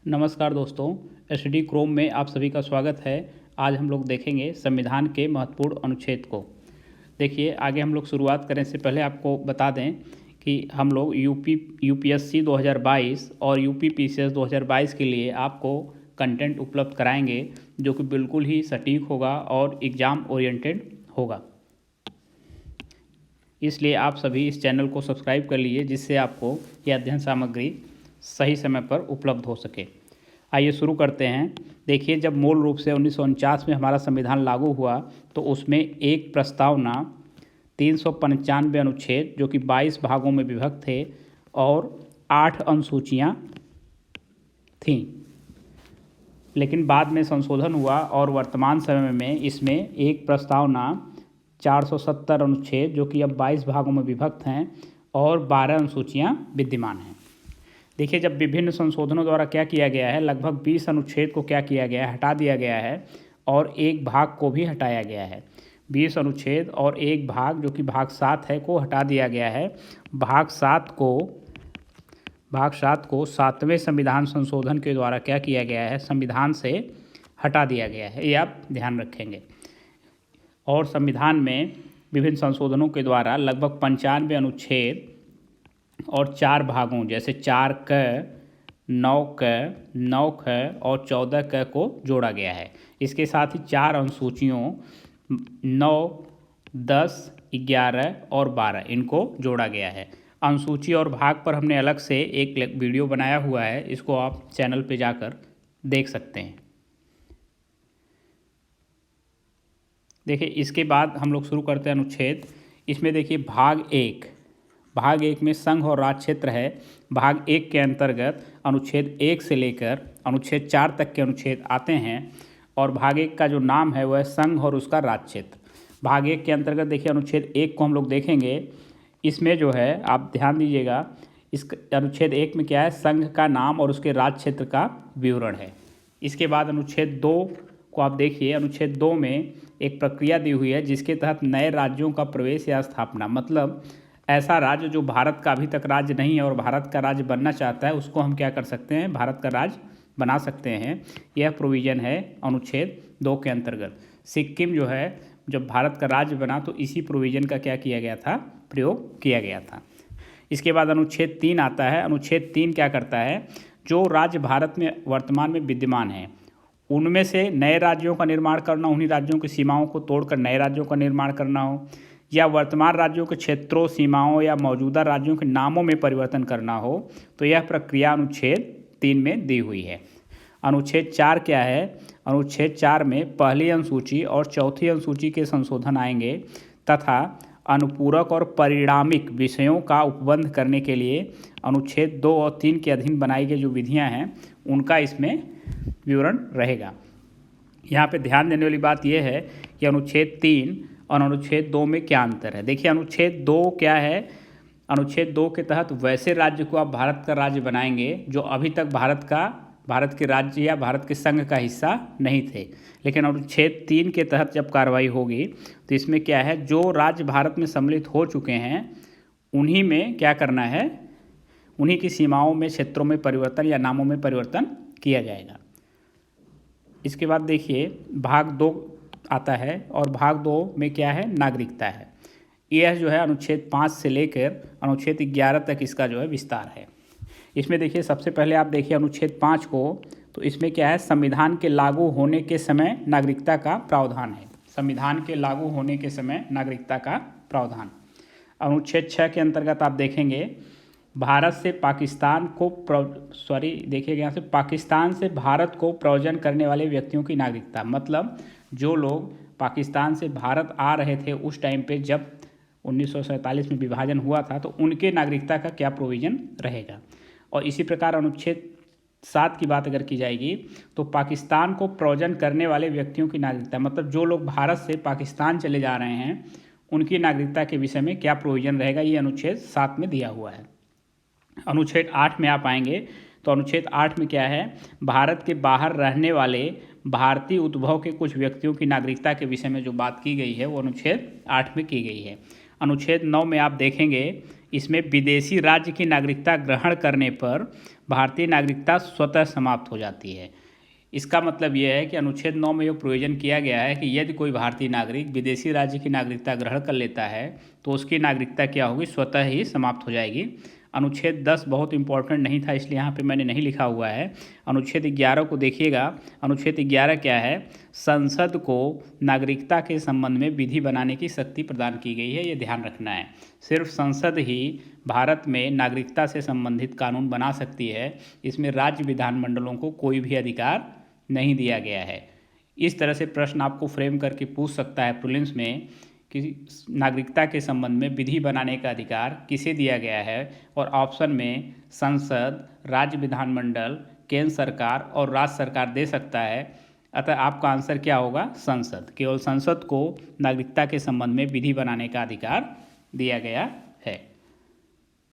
नमस्कार दोस्तों, SD Chrome में आप सभी का स्वागत है। आज हम लोग देखेंगे संविधान के महत्वपूर्ण अनुच्छेद को। देखिए, आगे हम लोग शुरुआत करें से पहले आपको बता दें कि हम लोग यूपीएससी 2022 और यूपीपीसीएस 2022 के लिए आपको कंटेंट उपलब्ध कराएंगे जो कि बिल्कुल ही सटीक होगा और एग्ज़ाम ओरिएंटेड होगा। इसलिए आप सभी इस चैनल को सब्सक्राइब कर लीजिए जिससे आपको यह अध्ययन सामग्री सही समय पर उपलब्ध हो सके। आइए शुरू करते हैं। देखिए, जब मूल रूप से 1949 में हमारा संविधान लागू हुआ तो उसमें एक प्रस्तावना 395 अनुच्छेद जो कि 22 भागों में विभक्त थे और 8 अनुसूचियाँ थीं। लेकिन बाद में संशोधन हुआ और वर्तमान समय में इसमें एक प्रस्तावना 470 अनुच्छेद जो कि अब 22 भागों में विभक्त हैं और 12 अनुसूचियाँ विद्यमान हैं। देखिए, जब विभिन्न संशोधनों द्वारा क्या किया गया है, लगभग 20 अनुच्छेद को क्या किया गया है, हटा दिया गया है और एक भाग को भी हटाया गया है। 20 अनुच्छेद और एक भाग जो कि भाग 7 है को हटा दिया गया है। भाग 7 को 7वें संविधान संशोधन के द्वारा क्या किया गया है, संविधान से हटा दिया गया है। ये आप ध्यान रखेंगे। और संविधान में विभिन्न संशोधनों के द्वारा लगभग 95 अनुच्छेद और 4 भागों जैसे 4 क, 9 क, 9 ख और 14 क को जोड़ा गया है। इसके साथ ही 4 अनुसूचियों 9, 10, 11 और 12 इनको जोड़ा गया है। अनुसूची और भाग पर हमने अलग से एक वीडियो बनाया हुआ है, इसको आप चैनल पे जाकर देख सकते हैं। देखिए, इसके बाद हम लोग शुरू करते हैं अनुच्छेद। इसमें देखिए भाग 1 में संघ और राज्य क्षेत्र है। भाग 1 के अंतर्गत अनुच्छेद 1 से लेकर अनुच्छेद 4 तक के अनुच्छेद आते हैं और भाग 1 का जो नाम है वह है संघ और उसका राज्य क्षेत्र। भाग 1 के अंतर्गत देखिए अनुच्छेद 1 को हम लोग देखेंगे। इसमें जो है आप ध्यान दीजिएगा, इस अनुच्छेद 1 में क्या है, संघ का नाम और उसके राज्य क्षेत्र का विवरण है। इसके बाद अनुच्छेद 2 को आप देखिए। अनुच्छेद 2 में एक प्रक्रिया दी हुई है जिसके तहत नए राज्यों का प्रवेश या स्थापना, मतलब ऐसा राज्य जो भारत का अभी तक राज्य नहीं है और भारत का राज्य बनना चाहता है उसको हम क्या कर सकते हैं, भारत का राज्य बना सकते हैं। यह प्रोविज़न है अनुच्छेद 2 के अंतर्गत। सिक्किम जो है जब भारत का राज्य बना तो इसी प्रोविज़न का क्या किया गया था, प्रयोग किया गया था। इसके बाद अनुच्छेद 3 आता है। अनुच्छेद 3 क्या करता है, जो राज्य भारत में वर्तमान में विद्यमान है उनमें से नए राज्यों का निर्माण करना, उन्हीं राज्यों की सीमाओं को तोड़कर नए राज्यों का निर्माण करना हो, या वर्तमान राज्यों के क्षेत्रों, सीमाओं या मौजूदा राज्यों के नामों में परिवर्तन करना हो, तो यह प्रक्रिया अनुच्छेद 3 में दी हुई है। अनुच्छेद 4 क्या है, अनुच्छेद 4 में पहली अनुसूची और चौथी अनुसूची के संशोधन आएंगे तथा अनुपूरक और परिणामिक विषयों का उपबंध करने के लिए अनुच्छेद 2 और 3 के अधीन बनाई गई जो विधियाँ हैं उनका इसमें विवरण रहेगा। यहाँ पे ध्यान देने वाली बात यह है कि अनुच्छेद 3 और अनुच्छेद 2 में क्या अंतर है। देखिए, अनुच्छेद 2 क्या है, अनुच्छेद 2 के तहत वैसे राज्य को आप भारत का राज्य बनाएंगे जो अभी तक भारत के राज्य या भारत के संघ का हिस्सा नहीं थे। लेकिन अनुच्छेद 3 के तहत जब कार्रवाई होगी तो इसमें क्या है, जो राज्य भारत में सम्मिलित हो चुके हैं उन्हीं में क्या करना है, उन्हीं की सीमाओं में, क्षेत्रों में परिवर्तन या नामों में परिवर्तन किया जाएगा। इसके बाद देखिए भाग 2 आता है और भाग 2 में क्या है, नागरिकता है। यह जो है अनुच्छेद 5 से लेकर अनुच्छेद 11 तक इसका जो है विस्तार है। इसमें देखिए सबसे पहले आप देखिए अनुच्छेद 5 को, तो इसमें क्या है, संविधान के लागू होने के समय नागरिकता का प्रावधान है। संविधान के लागू होने के समय नागरिकता का प्रावधान। अनुच्छेद 6 के अंतर्गत आप देखेंगे भारत से पाकिस्तान को देखिएगा यहाँ से, पाकिस्तान से भारत को प्रव्रजन करने वाले व्यक्तियों की नागरिकता, मतलब जो लोग पाकिस्तान से भारत आ रहे थे उस टाइम पे जब 1947 में विभाजन हुआ था तो उनके नागरिकता का क्या प्रोविज़न रहेगा। और इसी प्रकार अनुच्छेद 7 की बात अगर की जाएगी तो पाकिस्तान को प्रव्रजन करने वाले व्यक्तियों की नागरिकता, मतलब जो लोग भारत से पाकिस्तान चले जा रहे हैं उनकी नागरिकता के विषय में क्या प्रोविज़न रहेगा, ये अनुच्छेद 7 में दिया हुआ है। अनुच्छेद 8 में आप आएंगे तो अनुच्छेद 8 में क्या है, भारत के बाहर रहने वाले भारतीय उद्भव के कुछ व्यक्तियों की नागरिकता के विषय में जो बात की गई है वो अनुच्छेद 8 में की गई है। अनुच्छेद 9 में आप देखेंगे इसमें विदेशी राज्य की नागरिकता ग्रहण करने पर भारतीय नागरिकता स्वतः समाप्त हो जाती है। इसका मतलब यह है कि अनुच्छेद 9 में यह प्रोविजन किया गया है कि यदि कोई भारतीय नागरिक विदेशी राज्य की नागरिकता ग्रहण कर लेता है तो उसकी नागरिकता क्या होगी, स्वतः ही समाप्त हो जाएगी। अनुच्छेद 10 बहुत इंपॉर्टेंट नहीं था, इसलिए यहाँ पे मैंने नहीं लिखा हुआ है। अनुच्छेद 11 को देखिएगा। अनुच्छेद 11 क्या है, संसद को नागरिकता के संबंध में विधि बनाने की शक्ति प्रदान की गई है, ये ध्यान रखना है। सिर्फ संसद ही भारत में नागरिकता से संबंधित कानून बना सकती है, इसमें राज्य विधानमंडलों को कोई भी अधिकार नहीं दिया गया है। इस तरह से प्रश्न आपको फ्रेम करके पूछ सकता है प्रीलिम्स में कि नागरिकता के संबंध में विधि बनाने का अधिकार किसे दिया गया है, और ऑप्शन में संसद, राज्य विधानमंडल, केंद्र सरकार और राज्य सरकार दे सकता है। अतः आपका आंसर क्या होगा, संसद। केवल संसद को नागरिकता के संबंध में विधि बनाने का अधिकार दिया गया